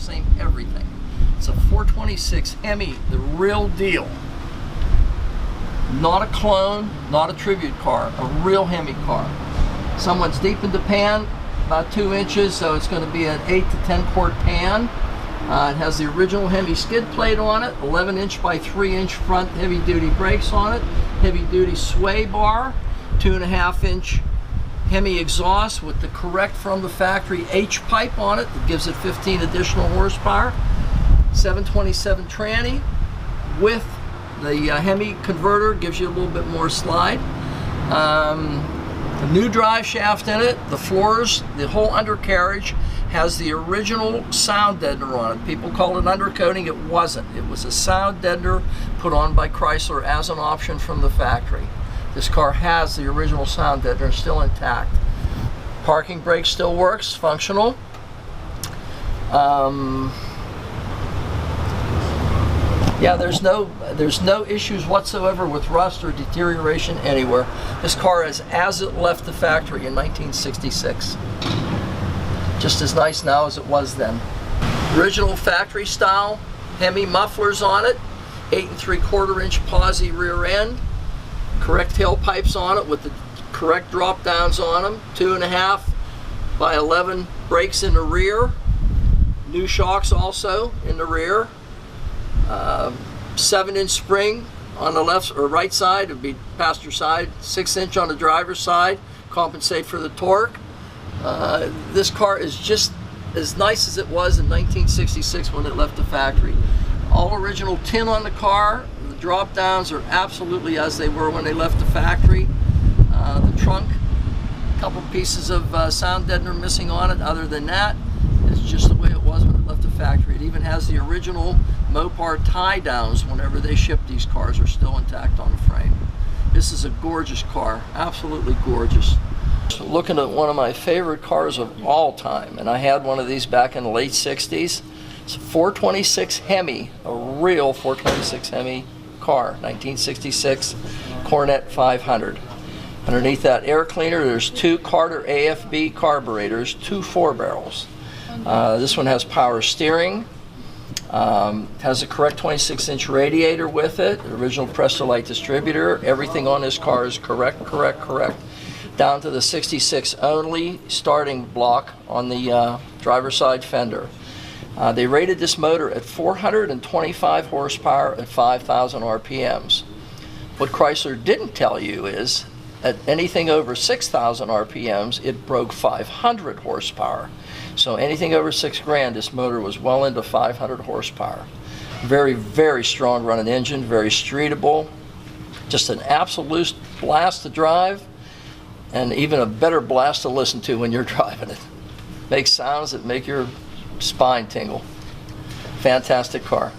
same everything. It's a 426 Hemi, the real deal. Not a clone, not a tribute car, a real Hemi car. Someone's deepened the pan about 2 inches, so it's going to be an 8 to 10 quart pan. It has the original Hemi skid plate on it, 11 inch by 3 inch front heavy duty brakes on it, heavy duty sway bar, 2.5 inch Hemi exhaust with the correct from the factory H pipe on it that gives it 15 additional horsepower, 727 tranny with the Hemi converter, gives you a little bit more slide. A new drive shaft in it, the floors, the whole undercarriage has the original sound deadener on it. People call it undercoating, it wasn't. It was a sound deadener put on by Chrysler as an option from the factory. This car has the original sound deadener still intact. Parking brake still works, functional. Yeah, there's no issues whatsoever with rust or deterioration anywhere. This car is as it left the factory in 1966. Just as nice now as it was then. Original factory style Hemi mufflers on it, 8 3/4 inch posi rear end, correct tailpipes on it with the correct drop downs on them, 2.5 by 11 brakes in the rear, new shocks also in the rear, 7 inch spring on the left or right side, it would be passenger side, 6 inch on the driver's side, compensate for the torque. This car is just as nice as it was in 1966 when it left the factory. All original tin on the car. The drop downs are absolutely as they were when they left the factory. The trunk, a couple pieces of sound deadener missing on it. Other than that, it's just the way it was when it left the factory. It even has the original Mopar tie downs whenever they shipped these cars are still intact on the frame. This is a gorgeous car, absolutely gorgeous. Looking at one of my favorite cars of all time, and I had one of these back in the late 60s. It's a 426 Hemi, a real 426 Hemi car, 1966 Coronet 500. Underneath that air cleaner, there's 2 Carter AFB carburetors, 2 4-barrels. This one has power steering, has a correct 26-inch radiator with it, the original Prestolite distributor. Everything on this car is correct. Down to the 66 only starting block on the driver's side fender. They rated this motor at 425 horsepower at 5,000 RPMs. What Chrysler didn't tell you is at anything over 6,000 RPMs, it broke 500 horsepower. So anything over 6 grand, this motor was well into 500 horsepower. Very, very strong running engine, very streetable. Just an absolute blast to drive, and even a better blast to listen to when you're driving it. Makes sounds that make your spine tingle. Fantastic car.